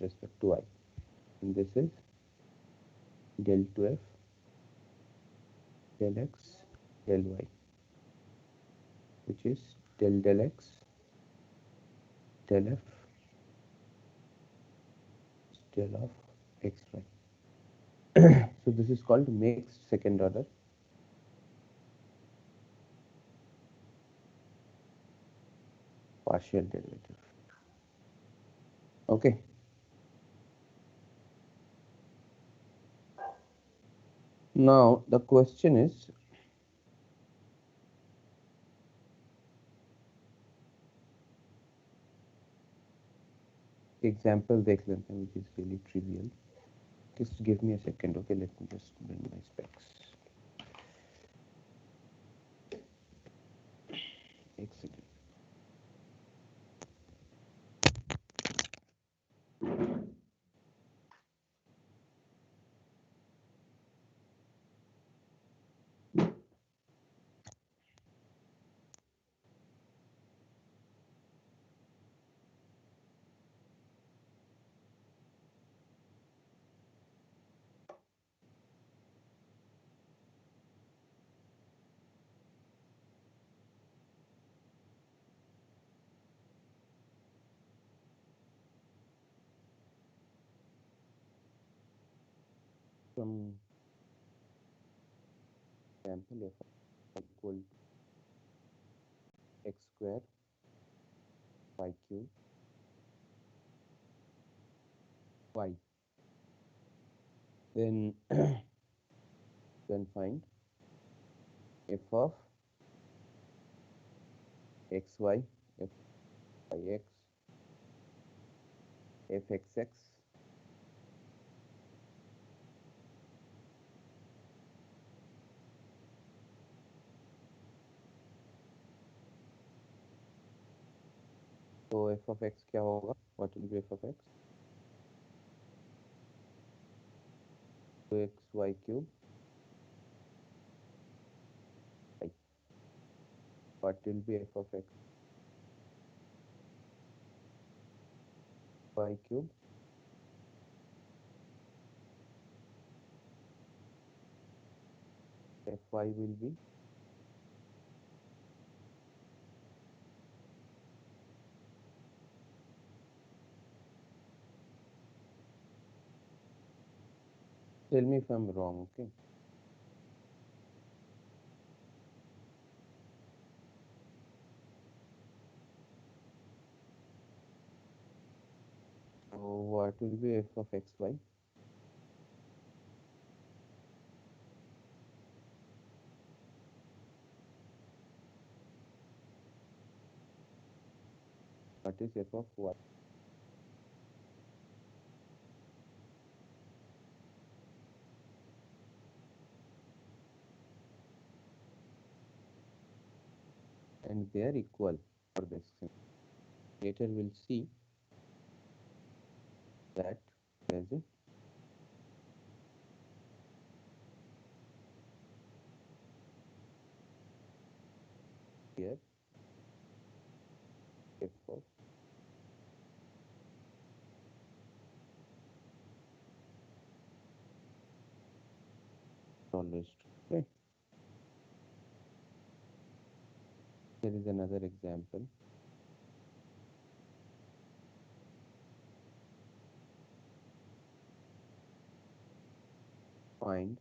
respect to I. And this is del 2f del x del y, which is del x del f del of xy. So this is called mixed second order partial derivative. Okay. Now the question is, example देख लेते हैं, which is really trivial. Just give me a second, okay? Let me just bring my specs. एक second. From example f equal to x square y cube y, then then find f of xy, f y x, f xx, तो f of x क्या होगा? What will be f of x? 2xy cube y. What will be f of x? Y cube fy will be tell me if I'm wrong, okay? So what will be f of xy? What is f of y? And they are equal for this thing. Later we'll see that there's a here f of tallest. Okay. Here is another example. Find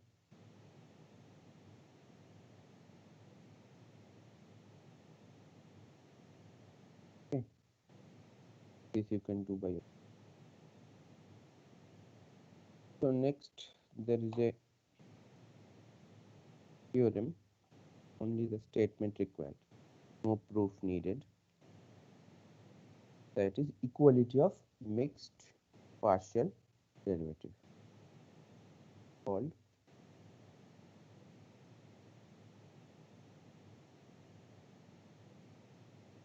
okay. This you can do by yourself. So next there is a theorem, only the statement required, no proof needed. That is equality of mixed partial derivative, called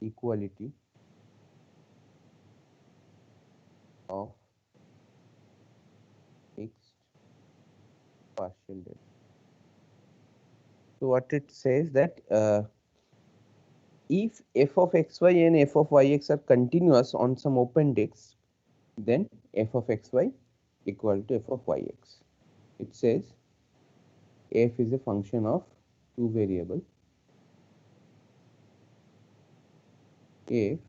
equality of mixed partial derivative. So what it says that if f of xy and f of yx are continuous on some open disk, then f of xy equal to f of yx. It says f is a function of two variable. If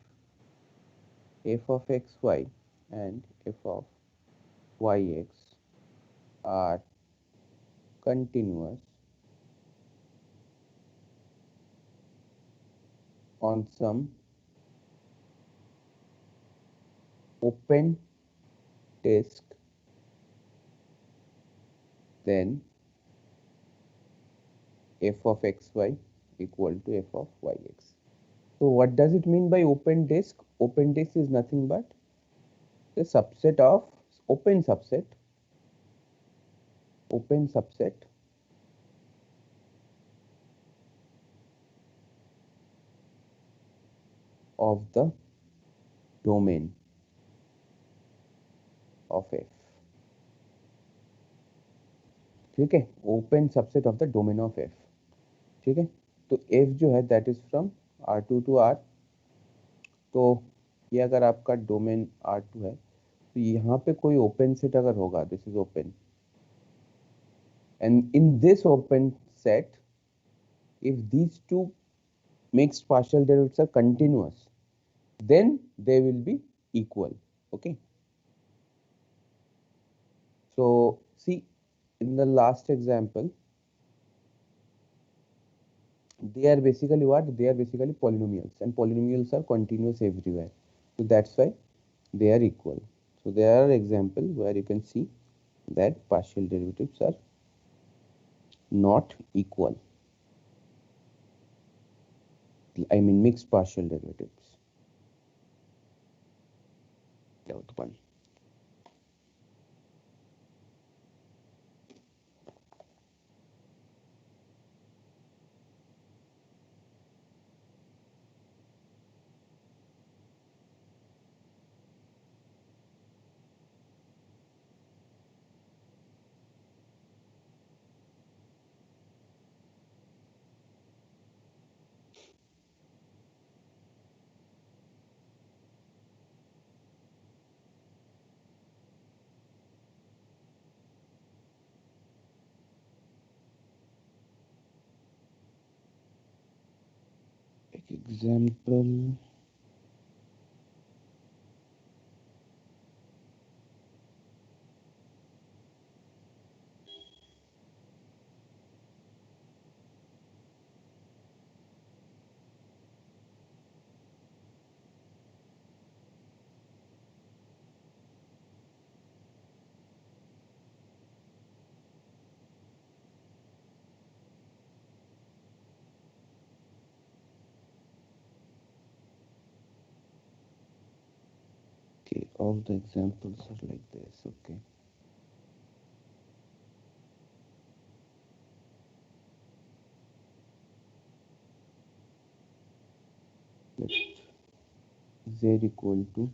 f of xy and f of yx are continuous on some open disk, then f of xy equal to f of yx. So what does it mean by open disk? Open disk is nothing but the subset of open subset of the domain of f. ठीक है, open subset of the domain of f. ठीक है, तो f जो है that is from R2 to R. तो ये अगर आपका डोमेन R2 है तो यहाँ पे कोई ओपन सेट अगर होगा, this is open, and in this open set if these two mixed partial derivatives are continuous, then they will be equal. Okay, so see in the last example they are basically what? They are basically polynomials, and polynomials are continuous everywhere, so that's why they are equal. So there are examples where you can see that partial derivatives are not equal, I mean mixed partial derivatives. Doubt one. Example, okay, all the examples are like this. Okay, let z equal to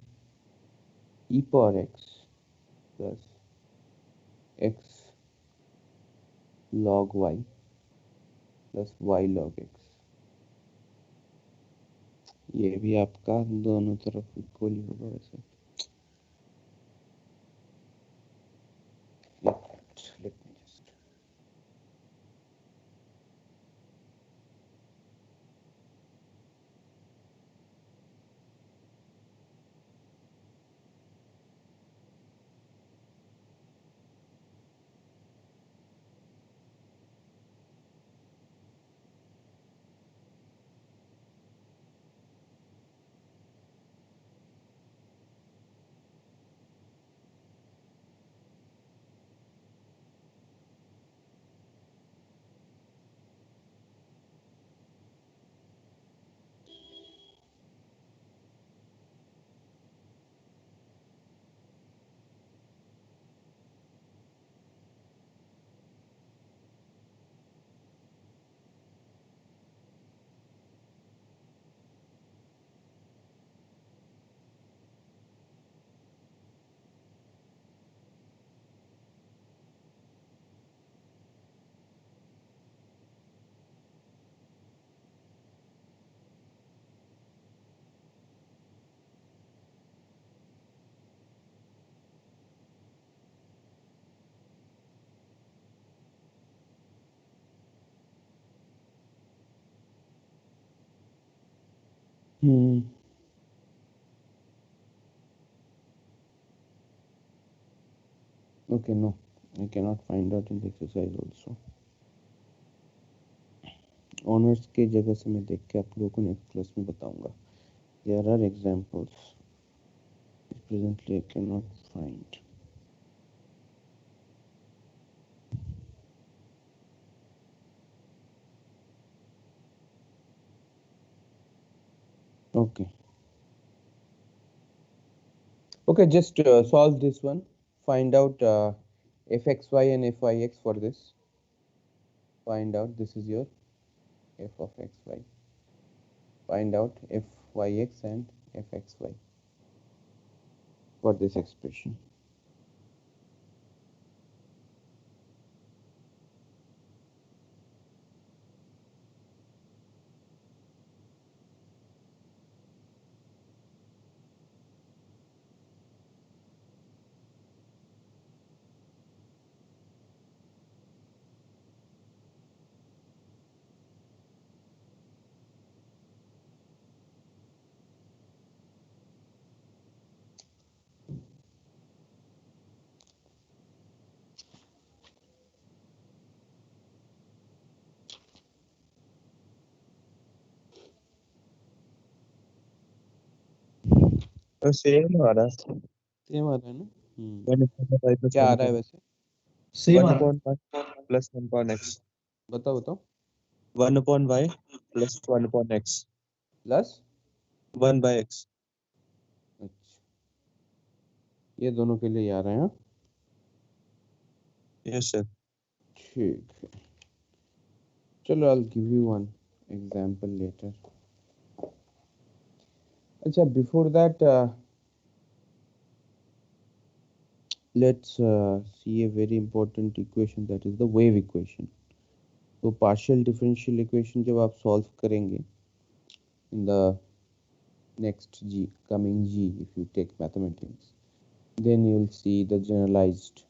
e power x plus x log y plus y log x. ये भी आपका दोनों तरफ equal ही होगा वैसे. Let me just Okay, no, I cannot find out in the exercise also. Honours के जगह से मैं देख के आप लोगों को नेक्स्ट क्लास में बताऊंगा. There are examples. Presently I cannot find. Okay. Okay, just solve this one. Find out fxy and fyx for this. Find out, this is your f of xy. Find out fyx and fxy for this expression. तो same आ रहा है, same आ रहा है ना? 1/5 plus क्या आ रहा है वैसे? सेम आ 1/1 plus 1/x. बताओ बताओ. 1/y plus 1/x. Plus 1/x. अच्छा, ये दोनों के लिए आ रहे हैं. Yes sir. ठीक है, चलो I'll give you one example later. अच्छा, before that let's see a very important equation, that is the wave equation. तो partial differential equation जब आप solve करेंगे in the next coming G, if you take mathematics, then you will see the generalized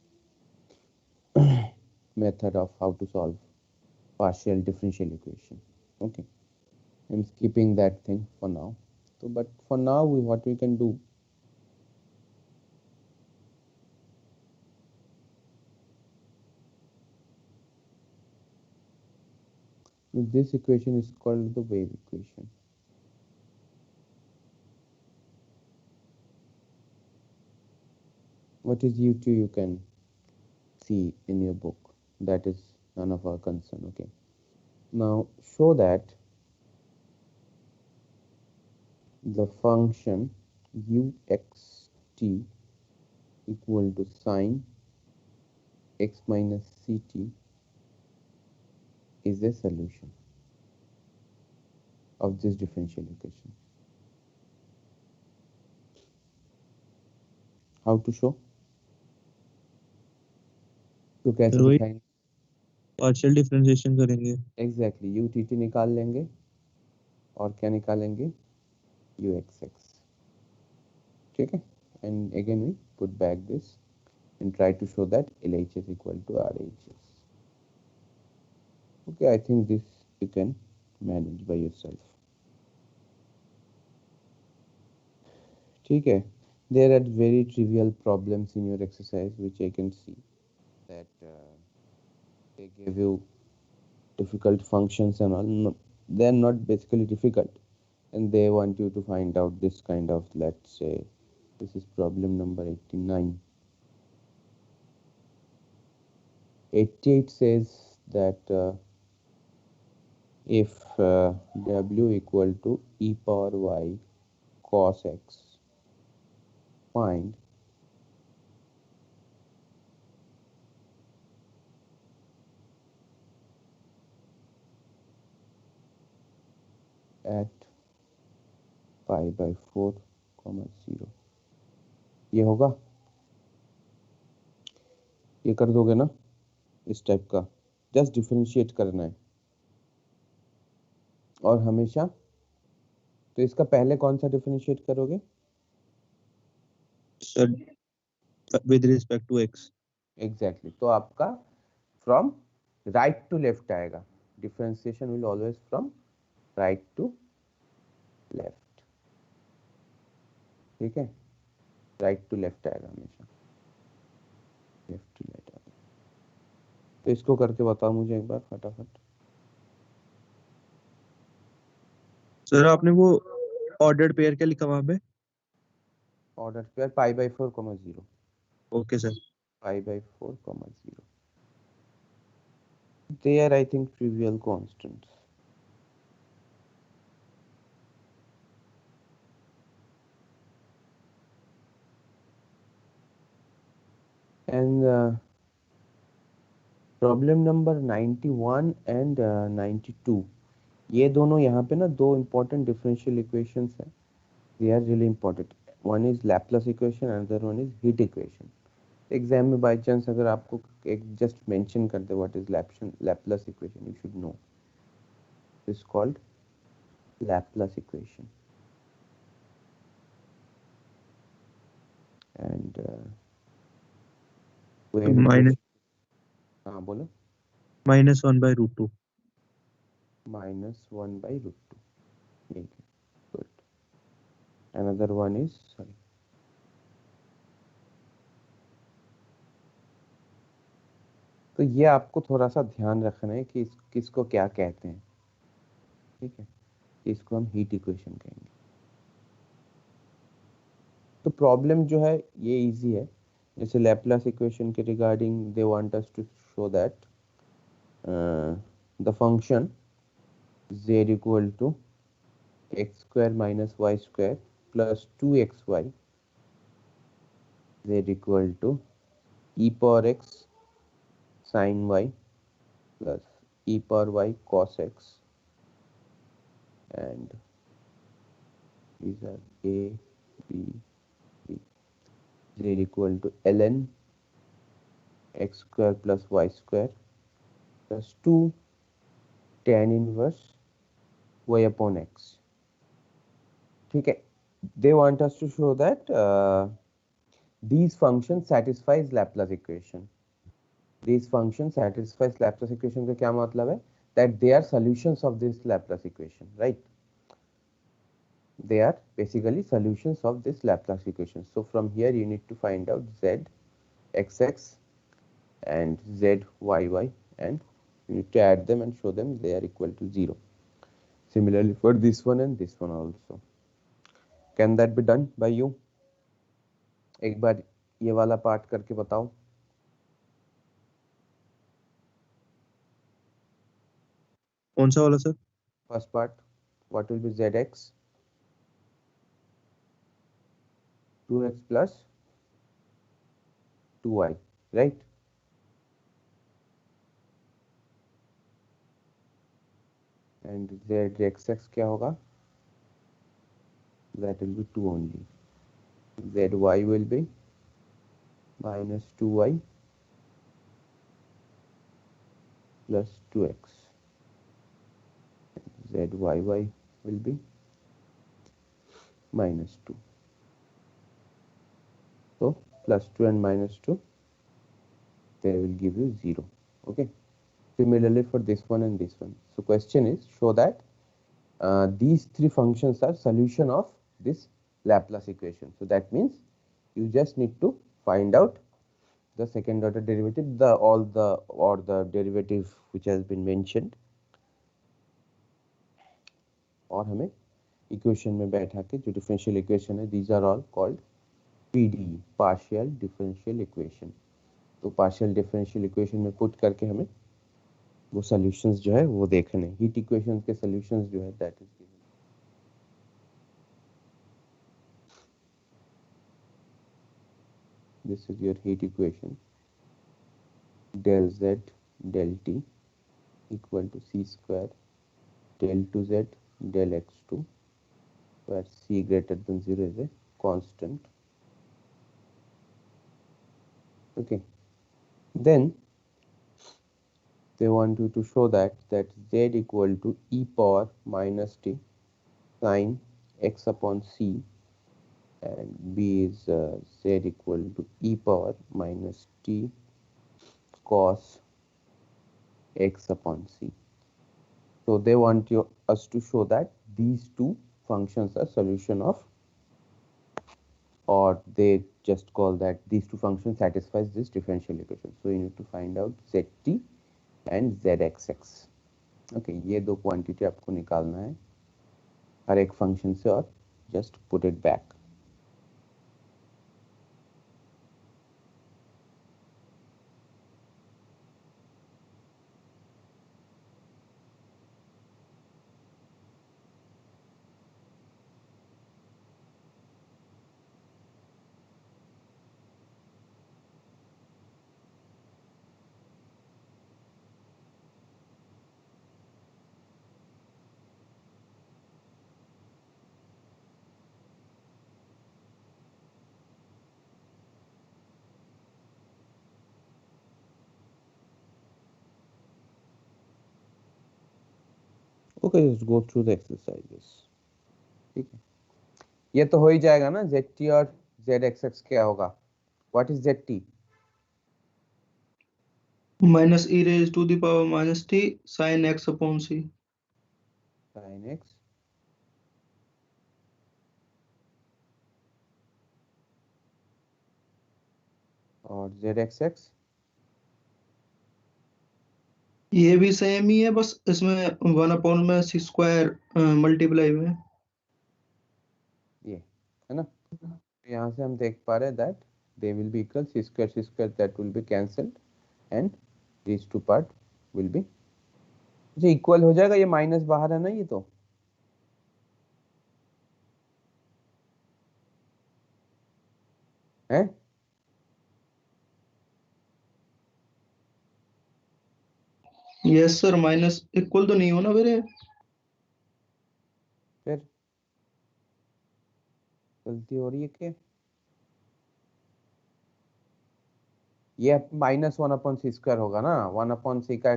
method of how to solve partial differential equation. Okay, I'm skipping that thing for now. So but for now what we can do, this equation is called the wave equation. What is u2 you can see in your book, that is none of our concern. Okay, now show that the function uxt equal to sine x minus ct is a solution of this differential equation. How to show? तो कैसे तो वही दिखाएंगे? Partial differentiation करेंगे. Exactly, u t t निकाल लेंगे और क्या निकालेंगे? U x x. ठीक है, and again we put back this and try to show that LHS equal to RHS. Okay, I think this you can manage by yourself. ठीक है, there are very trivial problems in your exercise which I can see that they give you difficult functions and all. No, they are not basically difficult, and they want you to find out this kind of, let's say, this is problem number 89. 88 says that if w equal to e power y cos x, find at pi by 4, 0. ये होगा, ये कर दोगे ना? इस type का just differentiate करना है और हमेशा. तो इसका पहले कौन सा डिफरेंशिएट करोगे? Sir with respect to x. Exactly, तो आपका फ्रॉम राइट टू लेफ्ट आएगा. Differentiation will always from right to left. ठीक है, राइट टू लेफ्ट आएगा हमेशा, लेफ्ट टू राइट आएगा। तो इसको करके बताओ मुझे एक बार फटाफट। सर आपने वो ऑर्डर्ड पेयर क्या लिखा वहां पे? Order pair pi by 4 comma 0, okay sir. Pi by 4 comma 0, they are I think trivial constants. And problem number 91 and 92, ये दोनों यहाँ पे ना दो इंपॉर्टेंट डिफरेंशियल इक्वेशंस हैं, they are really important. One is Laplace equation, another one is heat equation. Exam में by chance अगर आपको एक जस्ट मेंशन कर दे what is Laplace equation, you should know is called Laplace equation. And minus हाँ बोलो। -1/√2। -1/√2, ठीक है, good. Another one is, sorry, तो ये आपको थोड़ा सा ध्यान रखना है कि किसको क्या कहते हैं, ठीक है, इसको हम हीट इक्वेशन कहेंगे। तो प्रॉब्लम जो है ये इजी है, जैसे लैपलेस इक्वेशन के regarding they want us to show that the function z equal to x square minus y square plus 2xy, z equal to e power x sin y plus e power y cos x, and these are a, b, c. z equal to ln x square plus y square plus 2 tan inverse y upon x, ठीक है। they want us to show that these functions satisfies Laplace equation, these functions satisfies Laplace equation का क्या मतलब है, that they are solutions of this Laplace equation, right? They are basically solutions of this Laplace equation. So from here you need to find out z xx and z yy, and you need to add them and show them they are equal to 0. Similarly for this one and this one also. Can that be done by you? एक बार ये वाला part करके बताओ। कौन सा वाला sir? First part, what will be zx, 2x plus 2y, right? And zxx क्या होगा, that will be 2 only, zy will be minus 2y plus 2x, zyy will be minus 2, so plus 2 and minus 2, they will give you 0, okay. Similarly for this one and this one. So question is, show that these three functions are solution of this Laplace equation. So that means you just need to find out the second order derivative, the derivative which has been mentioned, और हमें equation में बैठा के जो differential equation है, these are all called PDE, partial differential equation. तो partial differential equation में put करके हमें वो सॉल्यूशंस जो है वो देखने, हीट इक्वेशंस के सॉल्यूशंस जो है that is given. This is your heat equation, del z del t equal to c square del 2z del x2, where c greater than 0 is a constant, okay. Then they want you to show that z equal to e power minus t sin x upon c, and b is z equal to e power minus t cos x upon c. So they want us to show that these two functions are solution of or they just call that these two functions satisfies this differential equation. So you need to find out zt and zxx. Okay ये दो quantity आपको निकालना है हर एक function से और just put it back. Okay let's go through the exercises. ठीक है ये तो हो ही जाएगा ना. zt और zxx क्या होगा? What is zt? minus e raised to the power minus t sin x upon c. sin x और zxx ये भी सेम ही है, बस इसमें 1 में सी स्क्वायर मल्टीप्लाई में ये है ना. यहाँ से हम देख पा रहे हैं that they will be equal c square that will be cancelled and these two part will be ये इक्वल हो जाएगा. ये माइनस बाहर है ना ये तो है. यस सर, माइनस इक्वल तो नहीं होना मेरे. फिर गलती हो रही है क्या? ये -1/c² होगा ना. 1/c का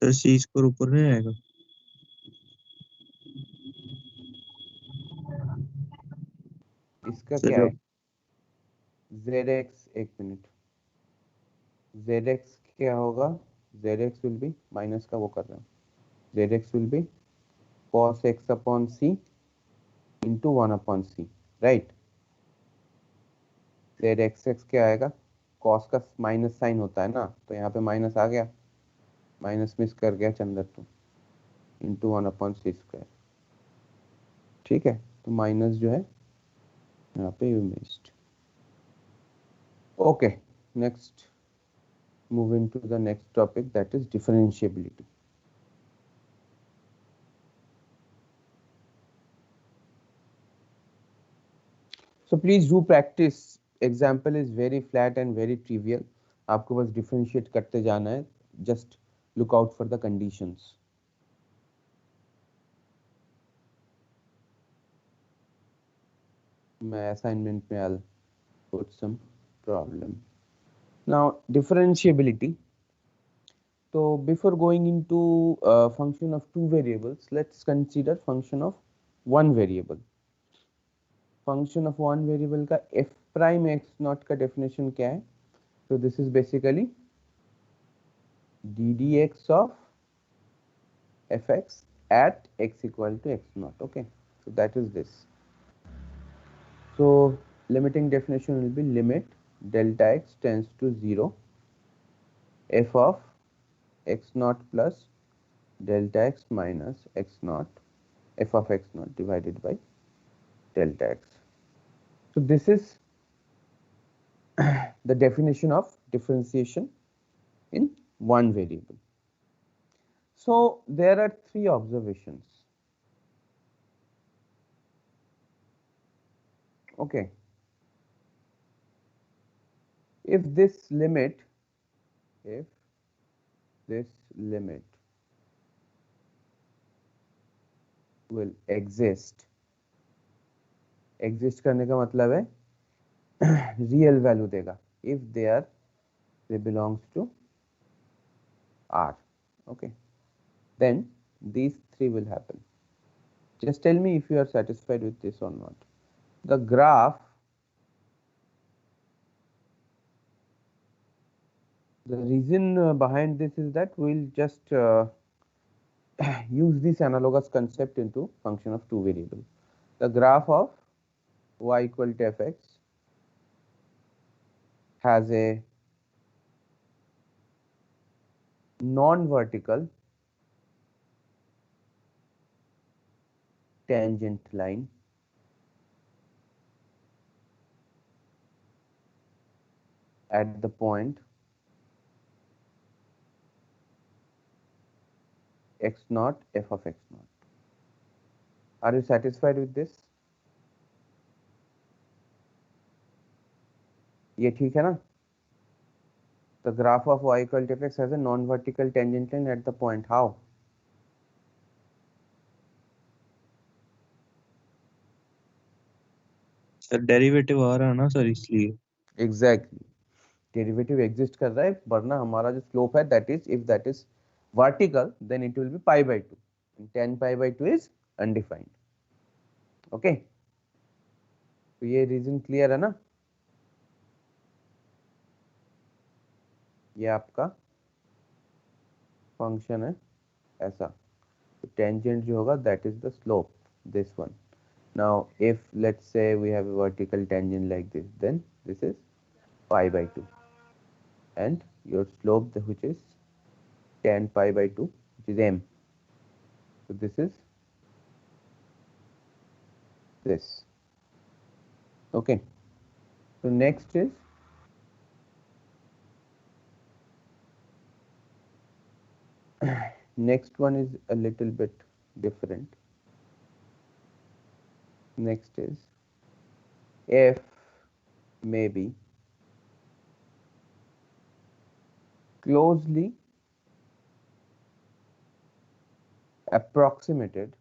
तो सी स्क्वायर ऊपर नहीं आएगा. इसका सर क्या है? zx एक मिनट. zx क्या होगा? zx विल बी माइनस का वो कर रहे हैं. zx will be cos x/c into 1/c right. zxx क्या आएगा? cos का माइनस साइन होता है ना तो यहाँ पे माइनस आ गया. माइनस मिस कर गया चंदर तो इंटू 1/c². ठीक है तो माइनस जो है यहाँ पे you missed. Okay next move into the next topic, that is differentiability. So please do practice. Example is very flat and very trivial. आपको बस differentiate करते जाना है. Just look out for the conditions. मैं assignment में I'll put some problem. Now differentiability. So before going into function of two variables, let's consider function of one variable. Function of one variable का f prime x naught का definition क्या है? So this is basically ddx of fx at x equal to x naught. Okay, so that is this. So limiting definition will be limit delta x tends to 0 f of x naught plus delta x minus x naught f of x naught divided by delta x. So this is the definition of differentiation in one variable. So there are three observations. Okay, if this limit will exist करने का मतलब है real value देगा if they belongs to R. Okay, then these three will happen. Just tell me if you are satisfied with this or not. The graph, the reason behind this is that we'll just use this analogous concept into function of two variables. The graph of y equal to fx has a non-vertical tangent line at the point x naught f of x naught. Are you satisfied with this? ये ठीक है ना? The graph of y equal to fx has a non-vertical tangent line at the point. How? Sir derivative आ रहा है ना sir, इसलिए। Exactly. Derivative exist कर रहा है, वरना हमारा जो slope है, that is, if that is vertical, then it will be pi by 2. And tan pi by 2 is undefined. Okay? तो ये रीजन क्लियर है ना? ये आपका फंक्शन है ऐसा. तो टेंजेंट जो होगा, that is the slope, this one. Now, if let's say we have a vertical tangent like this, then this is pi by 2, and your slope, which is tan pi by 2, which is m. So this is this. Okay. So next is next one is a little bit different. Next is f may be closely approximated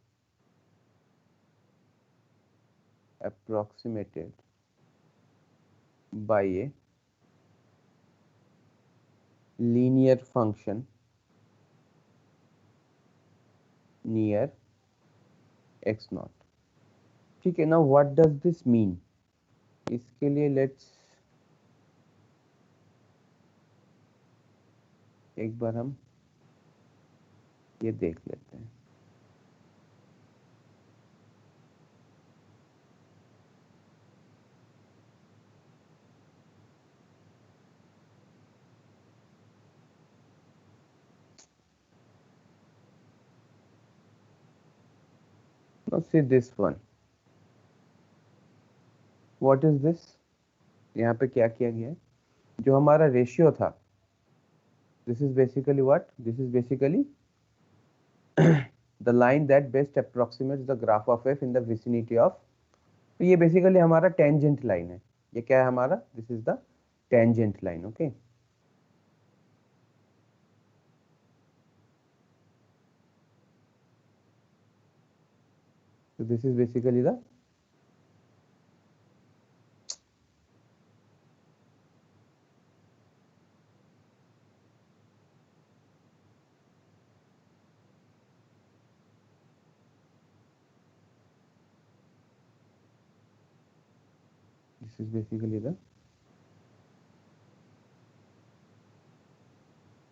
by a linear function near x naught. ठीक है ना? What does this mean? इसके लिए let's एक बार हम ये देख लेते हैं. Now see this one. What is this? यहाँ पे क्या किया गया है? जो हमारा रेशियो था, this is basically what? This is basically the line that best approximates the graph of f in the vicinity of. तो ये बेसिकली हमारा टेंजेंट लाइन है. ये क्या है हमारा? This is the tangent line. Okay. So this is basically the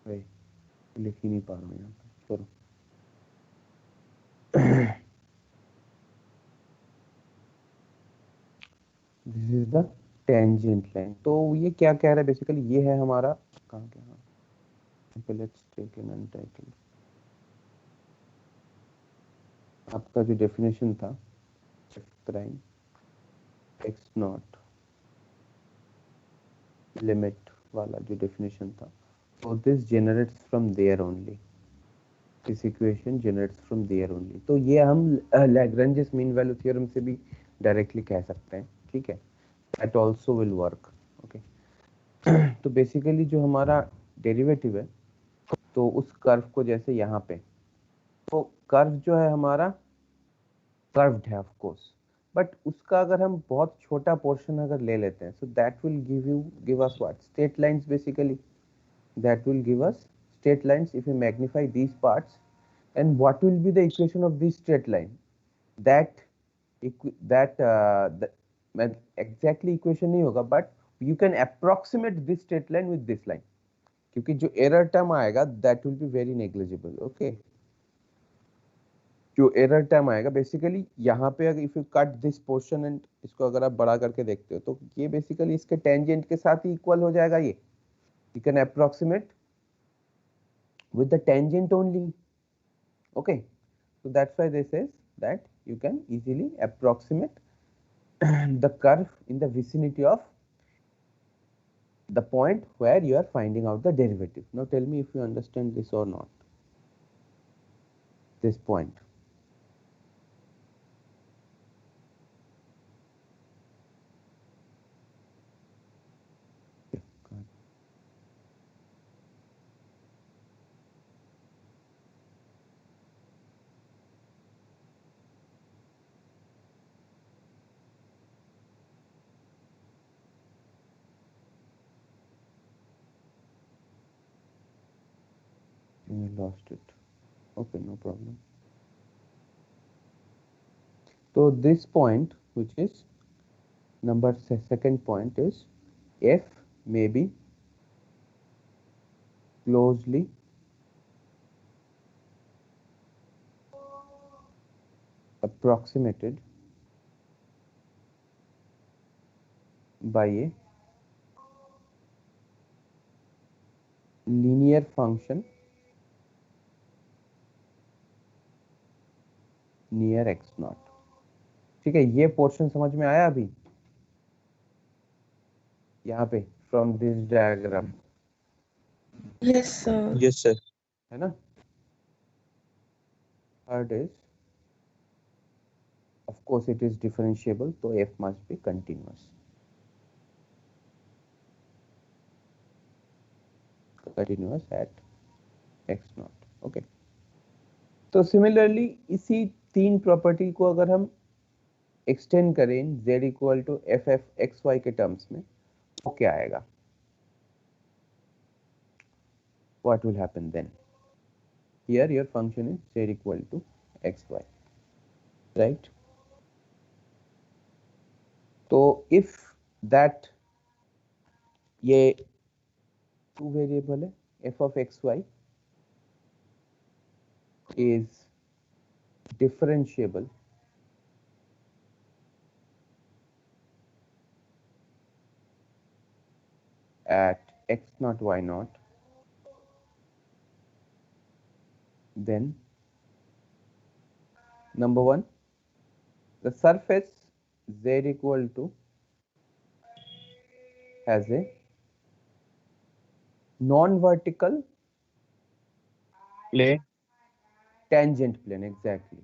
भाई लिख ही नहीं पा रहा हूँ यहाँ पे. चलो. This is the tangent line. तो ये क्या कह रहा है बेसिकली? ये है हमारा कहाँ क्या? Let's take an untitled. आपका जो डेफिनेशन था f prime x not limit वाला जो डेफिनेशन था, so this generates from there only. This equation generates from there only. तो ये हम Lagrange's मीन वैल्यू थ्योरम से भी डायरेक्टली कह सकते हैं. ठीक है. That also will work. Okay. तो बेसिकली जो हमारा डेरिवेटिव है, तो उस कर्व को जैसे यहाँ पे, तो कर्व जो है हमारा कर्व्ड है ऑफ कोर्स, बट उसका अगर हम बहुत छोटा पोर्शन अगर ले लेते हैं, so that will give us what? Straight lines basically. That will give us straight lines if we magnify these parts. And what will be the equation of this straight line? That exactly equation नहीं होगा, but you can approximate this straight line with this line, क्योंकि जो error term आएगा that will be very negligible. Okay. जो error term आएगा basically यहाँ पे, अगर if you cut this portion and इसको अगर आप बड़ा करके देखते हो तो ये बेसिकली इसके टेंजेंट के साथ ही इक्वल हो जाएगा। ये you can approximate with the tangent only. Okay, so that's why this says that you can easily approximate the curve in the vicinity of the point where you are finding out the derivative. Now tell me if you understand this or not, this point. You lost it. Okay, no problem. So this point, which is second point, is f may be closely approximated by a linear function near x naught. ठीक है, ये portion समझ में आया अभी यहाँ पे from this diagram? Yes, sir. Yes sir. है ना? Third is, of course it is differentiable, so f must be continuous. Continuous at x naught. Okay. तो सिमिलरली इसी तीन प्रॉपर्टी को अगर हम एक्सटेंड करें z equal to f f x y के टर्म्स में, तो क्या आएगा? What will happen then? Here your function is z equal to xy, right? So if that ये two variable है, f of xy is differentiable at x naught y naught, then number one, the surface z equal to has a non-vertical play tangent plane. Exactly,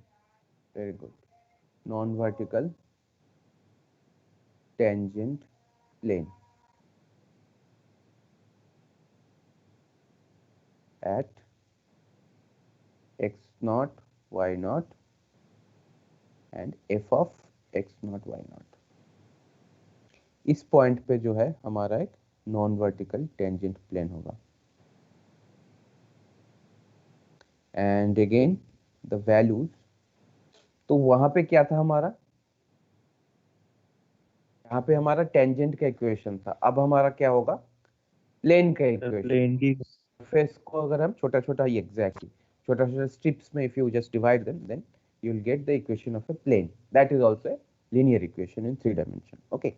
very good. Non-vertical tangent plane at x naught y naught and f of x naught y naught. इस point पे जो है हमारा एक non vertical tangent plane होगा, and again the values, तो वहां पे क्या था हमारा? यहाँ पे हमारा टेंजेंट का इक्वेशन था, अब हमारा क्या होगा? प्लेन का इक्वेशन। प्लेन की सरफेस को अगर हम छोटा छोटा, एग्जैक्टली छोटा छोटा स्ट्रिप्स में if you just divide them, then you will get the equation of a plane. That is also a linear equation in 3 dimension. Okay,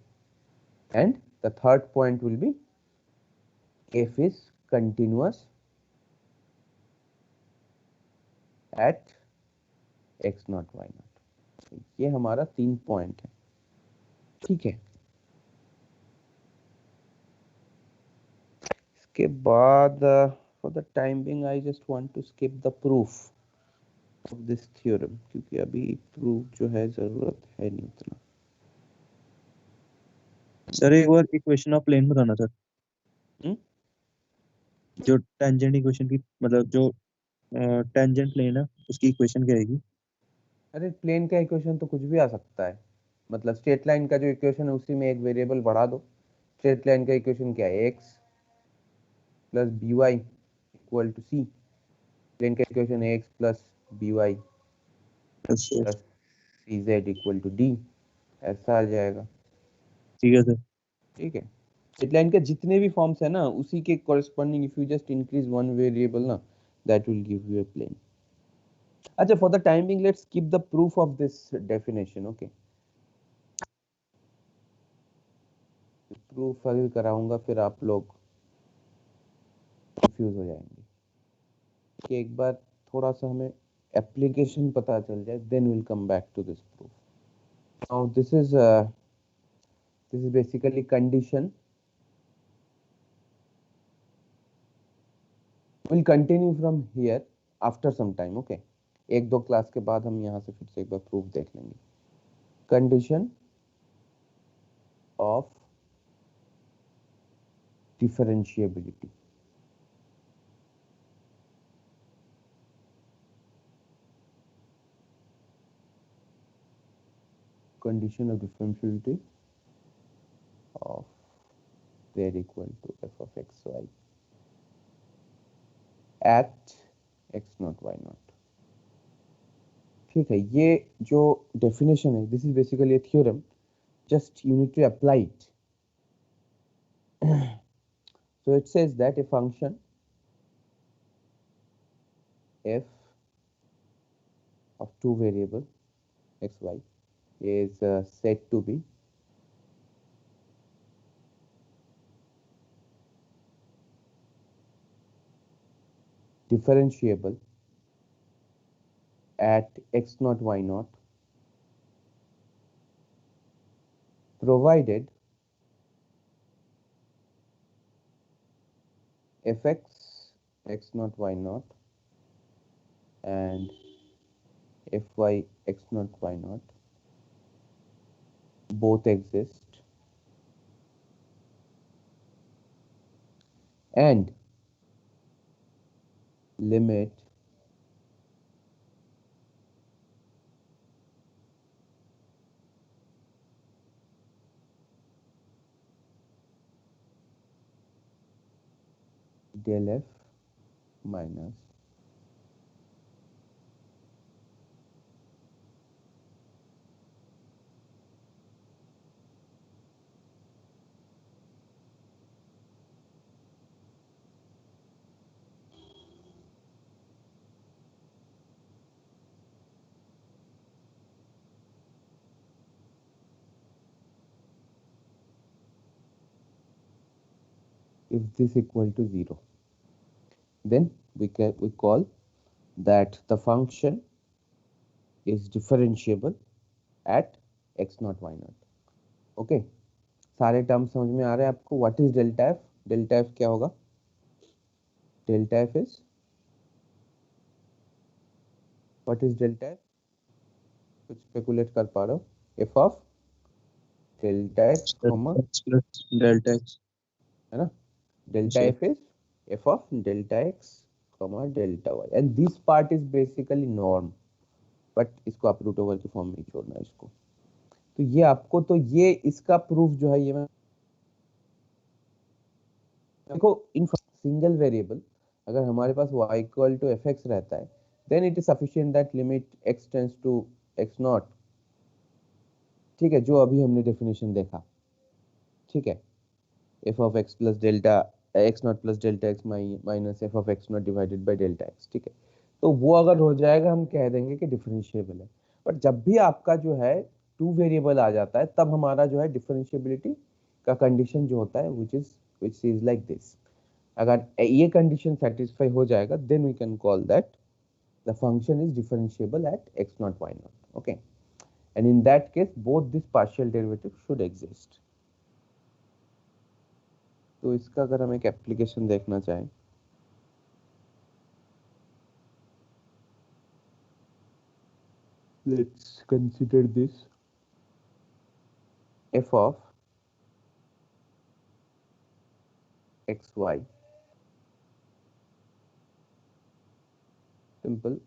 and the third point will be f is continuous at x naught y naught. ये हमारा 3 point है, ठीक है। इसके बाद for the time being I just want to skip the proof of this theorem, क्योंकि अभी proof जो है जरूरत है नहीं उतना। सर एक बार इक्वेशन ऑफ प्लेन बताना सर। हम्म? जो टेंजेंट इक्वेशन की, मतलब जो टेंजेंट प्लेन है उसकी इक्वेशन क्या आएगी? अरे प्लेन का इक्वेशन तो कुछ भी आ सकता है, मतलब स्ट्रेट लाइन का जो इक्वेशन है उसी में एक वेरिएबल बढ़ा दो। स्ट्रेट लाइन का इक्वेशन क्या है? x plus b y equal to c. Plane का इक्वेशन है x plus b y plus c z equal to d, ऐसा आ जाएगा। ठीक है सर। ठीक है, स्ट्रेट लाइन के जितने भी फॉर्म्स है ना, उसी के corresponding if you just increase one variable ना, that will give you a plane. अच्छा, for the time being, let's keep the proof of this definition. Okay, proof अगर कराऊंगा फिर आप लोग कंफ्यूज हो जाएंगे कि एक बार थोड़ा सा हमें एप्लीकेशन पता चल जाए, then we'll come back to this proof. Now this is basically condition. We'll continue from here after some time. Okay, एक दो क्लास के बाद हम यहाँ से फिर से एक बार प्रूफ देख लेंगे. Condition of differentiability. Condition of differentiability of they're equal to f of x y at x naught y naught. ठीक है, ये जो definition है, this is basically a theorem, just you need to apply it. So it says that a function f of two variable x y is said to be differentiable at x naught y naught provided fx x naught y naught and fy x naught y naught both exist and limit del f minus if this equal to 0, then we call that the function is differentiable at x naught y naught. Okay, सारे term समझ में आ रहे हैं आपको? What is delta f? Delta F क्या होगा? Delta F is what is delta f? कुछ स्पेकुलेट कर पा रहे हो? F of delta x comma delta x है ना, delta F is f of delta x comma delta y and this part is basically norm, but इसको आप root over के फॉर्म में ही छोड़ना है इसको. तो ये आपको, तो ये इसका प्रूफ जो है, ये मैं देखो, इन सिंगल वेरिएबल अगर हमारे पास y equal to f x रहता है, then it is sufficient that limit x tends to x naught. ठीक है, जो अभी हमने डेफिनेशन देखा. ठीक है, f of x plus delta x not plus delta x minus f of x not divided by delta x. ठीक है, तो वो अगर हो जाएगा हम कह देंगे कि डिफरेंशिएबल है. बट जब भी आपका जो है टू वेरिएबल आ जाता है, तब हमारा जो है डिफरेंशिएबिलिटी का कंडीशन जो होता है which is like this. अगर ये कंडीशन सेटिस्फाई हो जाएगा, then we can call that the function is differentiable at x naught y naught. Okay, and in that case both these partial derivatives should exist. तो इसका अगर हम एक application देखना चाहें, let's consider this f of xy. Simple.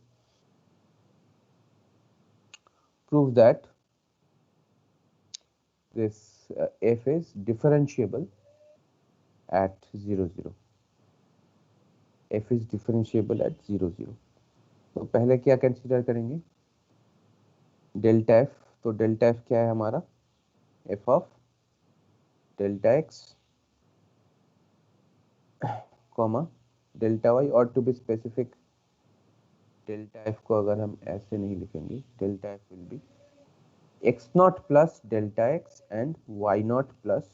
Prove that this f is differentiable at 0 0. f is differentiable at 0 0. तो पहले क्या कंसीडर करेंगे? Delta F. तो डेल्टा एफ क्या है हमारा? F of delta x comma delta Y, और to be specific delta F को अगर हम ऐसे नहीं लिखेंगे, delta F will be X naught plus delta X and Y naught plus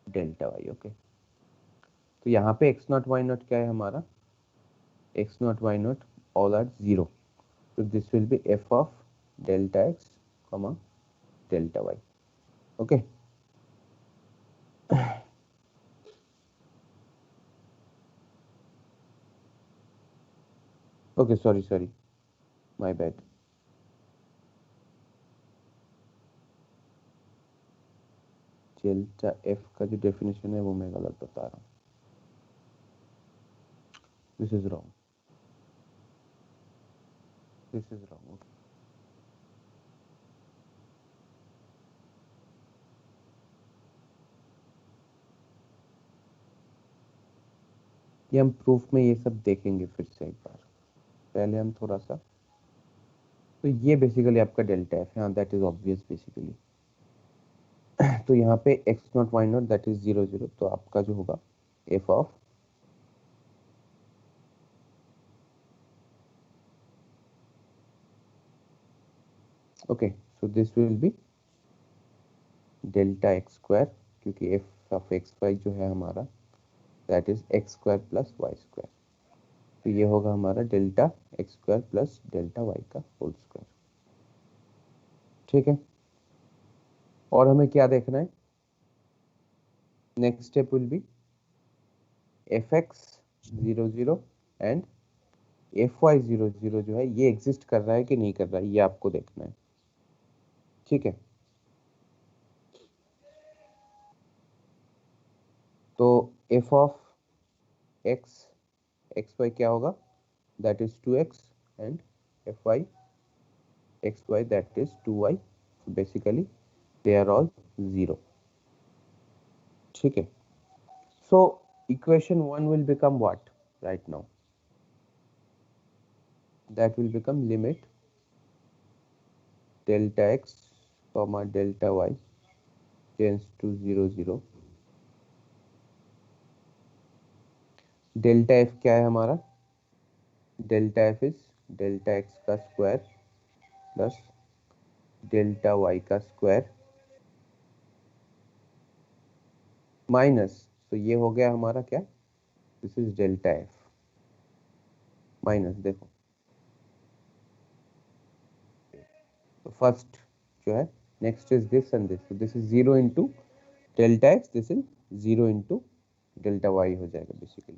delta Y. Okay, तो यहाँ पे एक्स नॉट वाई नॉट क्या है हमारा, X naught Y naught all are zero, तो this will be F of delta x comma delta Y. Okay, okay, sorry, my bad. Delta F का जो definition है वो मैं गलत बता रहा हूँ, this is wrong, this is wrong. ये हम प्रूफ में ये सब देखेंगे फिर से एक बार, पहले हम थोड़ा सा, तो ये बेसिकली आपका डेल्टा एफ है, हाँ दैट इज ऑब्वियस बेसिकली। तो यहाँ पे x naught Y naught that is 0 0, तो आपका जो होगा f of okay, so this will be delta x square, क्योंकि एफ ऑफ एक्स वाई जो है हमारा that is x square plus y square, तो ये होगा हमारा delta x square plus delta Y का होल स्क्वायर। ठीक है, और हमें क्या देखना है, next step will be f x 0 0 and f Y 0 0 जो है ये एग्जिस्ट कर रहा है कि नहीं कर रहा है, ये आपको देखना है। ठीक है, तो f of x x y क्या होगा, that is 2x and f y x y that is 2y, basically they are all 0। ठीक है, so equation 1 will become what right now, that will become limit delta x comma delta y tends to 0 0, delta F क्या है हमारा, delta F is delta X का square plus delta Y का square minus, तो ये हो गया हमारा क्या, this is delta F minus, देखो तो फर्स्ट जो है next is this and this, तो this is 0 into delta X, this is 0 into delta Y हो जाएगा बेसिकली।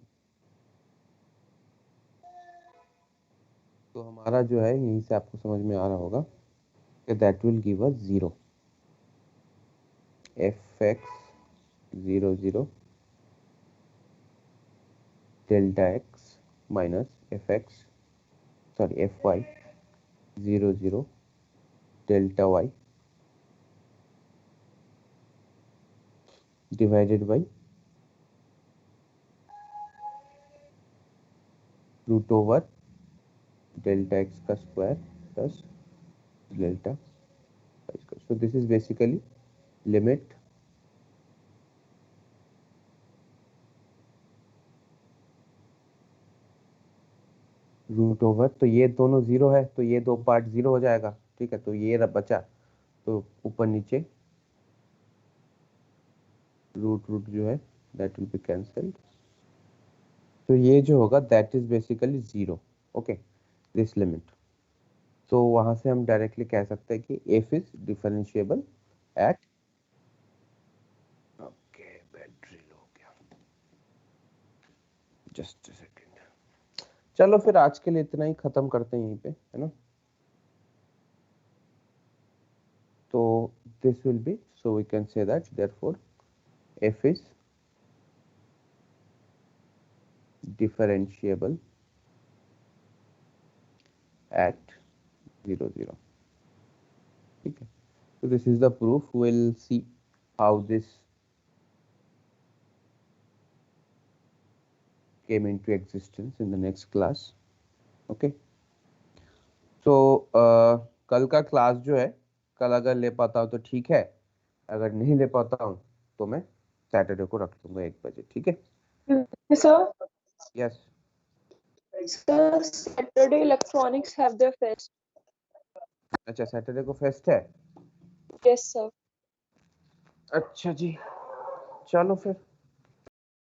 तो हमारा जो है यहीं से आपको समझ में आ रहा होगा कि that will give us 0, F x 0 0 delta X minus F X sorry F Y 0 0 delta Y divided by root over delta X का square plus delta Y square, so this is basically limit root over, तो ये दोनों 0 है तो ये दो part 0 हो जाएगा। ठीक है, तो ये बचा, तो ऊपर नीचे रूट रूट जो है दैट विल बी कैंसल्ड, तो ये जो होगा that is basically 0। Okay, this limit, तो वहां से हम डायरेक्टली कह सकते हैं कि F is differentiable eight, okay battery low हो गया, जस्ट अ सेकंड। चलो फिर आज के लिए इतना ही, खत्म करते हैं यहीं पे, है ना। तो this will be, so we can say that therefore f is differentiable at 0 0। ठीक है, so this is the proof, we'll see how this came into existence in the next class। okay, so कल का class जो है, कल अगर ले पाता हूँ तो ठीक है, अगर नहीं ले पाता हूँ तो मैं सैटरडे को रख दूंगा 1 बजे। ठीक है, Yes, sir. Yes, Sir, Saturday electronics have their fest. अच्छा सैटरडे को फेस्ट है। Yes, sir. अच्छा जी, चलो फिर